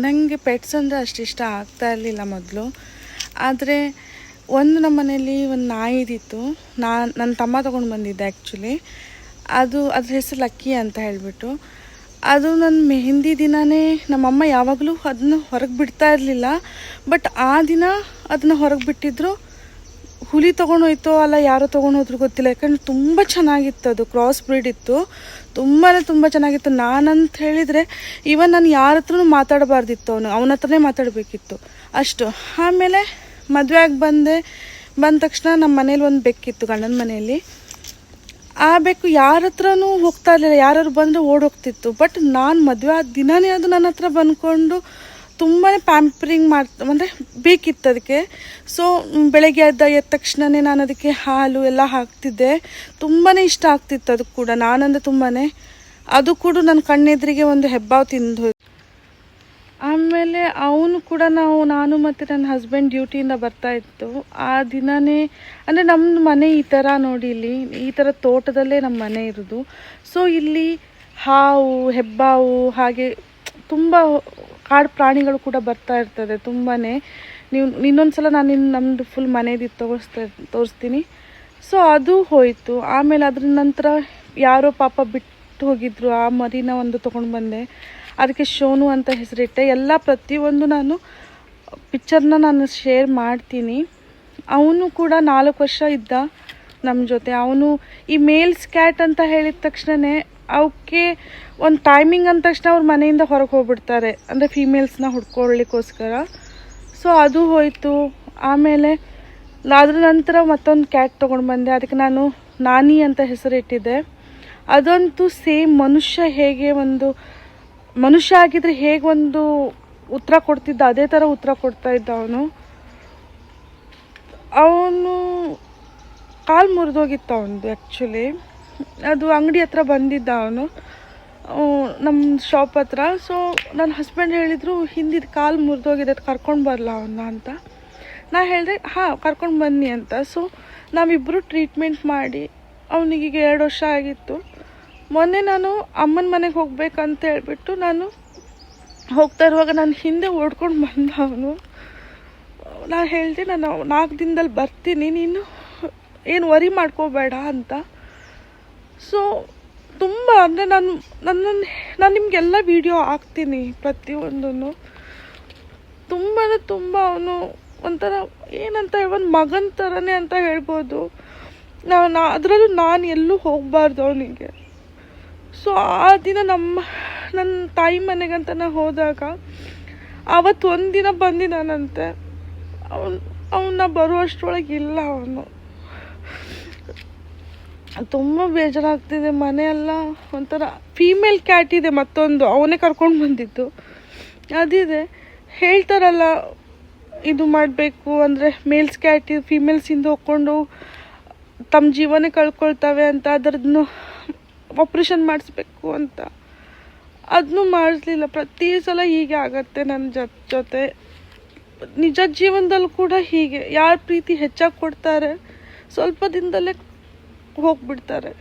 ನನಗೆ ಪೆಟ್ಸ್ ಅಂದರೆ ಅಷ್ಟು ಇಷ್ಟ ಆಗ್ತಾ ಇರಲಿಲ್ಲ ಮೊದಲು. ಆದರೆ ನಮ್ಮ ಮನೇಲಿ ಒಂದು ನಾಯಿ ಇದ್ದಿತ್ತು. ನನ್ನ ತಮ್ಮ ತೊಗೊಂಡು ಬಂದಿದ್ದೆ ಆ್ಯಕ್ಚುಲಿ. ಅದ್ರ ಹೆಸರು ಲಕ್ಕಿ ಅಂತ ಹೇಳಿಬಿಟ್ಟು. ಅದು ನನ್ನ ಮೆಹಂದಿ ದಿನವೇ ನಮ್ಮಮ್ಮ ಯಾವಾಗಲೂ ಅದನ್ನ ಹೊರಗೆ ಬಿಡ್ತಾ ಇರಲಿಲ್ಲ. ಬಟ್ ಆ ದಿನ ಅದನ್ನ ಹೊರಗೆ ಬಿಟ್ಟಿದ್ರು. ಹುಲಿ ತೊಗೊಂಡೋಯ್ತೋ ಅಲ್ಲ ಯಾರೋ ತೊಗೊಂಡೋದ್ರು ಗೊತ್ತಿಲ್ಲ, ಯಾಕಂದರೆ ತುಂಬ ಚೆನ್ನಾಗಿತ್ತು. ಅದು ಕ್ರಾಸ್ ಬ್ರೀಡ್ ಇತ್ತು, ತುಂಬ ಚೆನ್ನಾಗಿತ್ತು. ನಾನಂತ ಹೇಳಿದರೆ ಈವನ್ ನಾನು ಯಾರ ಹತ್ರನೂ ಮಾತಾಡಬಾರ್ದಿತ್ತು, ಅವನ ಹತ್ರನೇ ಮಾತಾಡಬೇಕಿತ್ತು ಅಷ್ಟು. ಆಮೇಲೆ ಮದುವೆ ಆಗಿ ಬಂದ ತಕ್ಷಣ ನಮ್ಮ ಮನೇಲಿ ಒಂದು ಬೆಕ್ಕಿತ್ತು, ಗಂಡನ ಮನೆಯಲ್ಲಿ. ಆ ಬೆಕ್ಕು ಯಾರ ಹತ್ರನೂ ಹೋಗ್ತಾ ಇರಲಿಲ್ಲ, ಯಾರು ಬಂದರೆ ಓಡೋಗ್ತಿತ್ತು. ಬಟ್ ನಾನು ಮದುವೆ ಆದ ದಿನವೇ ಅದು ನನ್ನ ಹತ್ರ ಬಂದ್ಕೊಂಡು ತುಂಬಾ ಪ್ಯಾಂಪರಿಂಗ್ ಅಂದರೆ ಬೇಕಿತ್ತು ಅದಕ್ಕೆ. ಸೊ ಬೆಳಗ್ಗೆ ಎದ್ದ ತಕ್ಷಣವೇ ನಾನು ಅದಕ್ಕೆ ಹಾಲು ಎಲ್ಲ ಹಾಕ್ತಿದ್ದೆ. ತುಂಬಾ ಇಷ್ಟ ಆಗ್ತಿತ್ತು ಅದು ಕೂಡ, ನಾನಂದರೆ ತುಂಬಾ. ಅದು ಕೂಡ ನನ್ನ ಕಣ್ಣೆದುರಿಗೆ ಒಂದು ಹೆಬ್ಬಾವು ತಿಂದು. ಆಮೇಲೆ ಅವನು ಕೂಡ ನಾನು ಮತ್ತು ನನ್ನ ಹಸ್ಬೆಂಡ್ ಡ್ಯೂಟಿಯಿಂದ ಬರ್ತಾಯಿತ್ತು ಆ ದಿನವೇ. ಅಂದರೆ ನಮ್ಮದು ಮನೆ ಈ ಥರ ನೋಡಿ, ಇಲ್ಲಿ ಈ ಥರ ತೋಟದಲ್ಲೇ ನಮ್ಮ ಮನೆ ಇರೋದು. ಸೊ ಇಲ್ಲಿ ಹಾವು, ಹೆಬ್ಬಾವು, ಹಾಗೆ ತುಂಬ ಕಾಡು ಪ್ರಾಣಿಗಳು ಕೂಡ ಬರ್ತಾ ಇರ್ತದೆ ತುಂಬಾ. ಇನ್ನೊಂದು ಸಲ ನಾನು ನಮ್ಮದು ಫುಲ್ ಮನೆಯದು ತೋರಿಸ್ತೀನಿ. ಸೊ ಅದು ಹೋಯಿತು. ಆಮೇಲೆ ಅದ್ರ ನಂತರ ಯಾರೋ ಪಾಪ ಬಿಟ್ಟು ಹೋಗಿದ್ರು, ಆ ಮರಿನ ಒಂದು ತೊಗೊಂಡು ಬಂದೆ. ಅದಕ್ಕೆ ಶೋನು ಅಂತ ಹೆಸರಿಟ್ಟೆ. ಪ್ರತಿಯೊಂದು ನಾನು ಪಿಕ್ಚರ್ನ ನಾನು ಶೇರ್ ಮಾಡ್ತೀನಿ. ಅವನು ಕೂಡ 4 ವರ್ಷ ಇದ್ದ ನಮ್ಮ ಜೊತೆ. ಅವನು ಈ ಮೇಲ್ಸ್ ಕ್ಯಾಟ್ ಅಂತ ಹೇಳಿದ ತಕ್ಷಣವೇ ಅವಕ್ಕೆ ಒಂದು ಟೈಮಿಂಗ್ ಅಂದ ತಕ್ಷಣ ಅವ್ರ ಮನೆಯಿಂದ ಹೊರಗೆ ಹೋಗ್ಬಿಡ್ತಾರೆ, ಅಂದರೆ ಫೀಮೇಲ್ಸ್ನ ಹುಡ್ಕೊಳ್ಳಿಕ್ಕೋಸ್ಕರ. ಸೊ ಅದು ಹೋಯಿತು. ಆಮೇಲೆ ಅದ್ರ ನಂತರ ಮತ್ತೊಂದು ಕ್ಯಾಟ್ ತೊಗೊಂಡು ಬಂದೆ. ಅದಕ್ಕೆ ನಾನು ನಾನಿ ಅಂತ ಹೆಸರಿಟ್ಟಿದ್ದೆ. ಅದಂತೂ ಸೇಮ್ ಮನುಷ್ಯ ಆಗಿದ್ರೆ ಹೇಗೆ ಒಂದು ಉತ್ತರ ಕೊಡ್ತಿದ್ದ, ಅದೇ ಥರ ಉತ್ತರ ಕೊಡ್ತಾ ಇದ್ದ ಅವನು ಕಾಲು ಮುರಿದೋಗಿತ್ತು ಅವನದು ಆ್ಯಕ್ಚುಲಿ. ಅದು ಅಂಗಡಿ ಹತ್ರ ಬಂದಿದ್ದ ಅವನು, ನಮ್ಮ ಶಾಪ್ ಹತ್ರ. ಸೊ ನನ್ನ ಹಸ್ಬೆಂಡ್ ಹೇಳಿದರು, ಹಿಂದಿದ್ದು ಕಾಲು ಮುರಿದೋಗಿದೆ, ಅದು ಕರ್ಕೊಂಡು ಬರಲ್ಲ ಅವನ್ನ ಅಂತ. ನಾನು ಹೇಳಿದೆ ಕರ್ಕೊಂಡು ಬನ್ನಿ ಅಂತ. ಸೊ ನಾವಿಬ್ಬರು ಟ್ರೀಟ್ಮೆಂಟ್ ಮಾಡಿ ಅವನಿಗೀಗ 2 ವರ್ಷ ಆಗಿತ್ತು. ಮೊನ್ನೆ ನಾನು ಅಮ್ಮನ ಮನೆಗೆ ಹೋಗ್ಬೇಕಂತ ಹೇಳ್ಬಿಟ್ಟು ನಾನು ಹೋಗ್ತಾ ಇರುವಾಗ ನಾನು ಹಿಂದೆ ಓಡ್ಕೊಂಡು ಬಂದ ಅವನು. ನಾನು ಹೇಳಿದೆ, ನಾನು 4 ದಿನದಲ್ಲಿ ಬರ್ತೀನಿ, ನೀನು ಏನು ವರಿ ಮಾಡ್ಕೋಬೇಡ ಅಂತ. ಸೊ ತುಂಬ ಅಂದರೆ ನಾನು ನಿಮಗೆಲ್ಲ ವೀಡಿಯೋ ಹಾಕ್ತೀನಿ ಪ್ರತಿಯೊಂದೂ. ತುಂಬ ಅವನು ಒಂಥರ ಏನಂತ ಒಂದು ಮಗನ ಥರನೇ ಅಂತ ಹೇಳ್ಬೋದು. ಅದರಲ್ಲೂ ನಾನು ಎಲ್ಲೂ ಹೋಗಬಾರ್ದು ಅವನಿಗೆ. ಸೊ ಆ ದಿನ ನನ್ನ ತಾಯಿ ಮನೆಗಂತ ನಾನು ಹೋದಾಗ ಆವತ್ತು ಒಂದಿನ ಬಂದಿದ್ದಾನಂತೆ. ಅವನ್ನ ಬರುವಷ್ಟರೊಳಗೆ ಇಲ್ಲ ಅವನು. ತುಂಬ ಬೇಜಾರಾಗ್ತಿದೆ. ಮನೆಯೆಲ್ಲ ಒಂಥರ ಫೀಮೇಲ್ ಕ್ಯಾಟ್ ಇದೆ ಮತ್ತೊಂದು, ಅವನೇ ಕರ್ಕೊಂಡು ಬಂದಿದ್ದು ಅದಿದೆ. ಹೇಳ್ತಾರಲ್ಲ, ಇದು ಮಾಡಬೇಕು ಅಂದರೆ ಮೇಲ್ಸ್ ಕ್ಯಾಟ್ ಫೀಮೇಲ್ಸಿಂದ ಹೋಗ್ಕೊಂಡು ತಮ್ಮ ಜೀವನ ಕಳ್ಕೊಳ್ತವೆ ಅಂತ, ಅದರದ್ದು ಆಪ್ರೇಷನ್ ಮಾಡಿಸ್ಬೇಕು ಅಂತ. ಅದನ್ನೂ ಮಾಡಿಸ್ಲಿಲ್ಲ. ಪ್ರತಿ ಸಲ ಹೀಗೆ ಆಗತ್ತೆ ನನ್ನ ಜೊತೆ. ನಿಜ ಜೀವನದಲ್ಲೂ ಕೂಡ ಹೀಗೆ. ಯಾರು ಪ್ರೀತಿ ಹೆಚ್ಚಾಗಿ ಕೊಡ್ತಾರೆ ಸ್ವಲ್ಪ ದಿನದಲ್ಲೇ ಹೋಗ್ಬಿಡ್ತಾರೆ.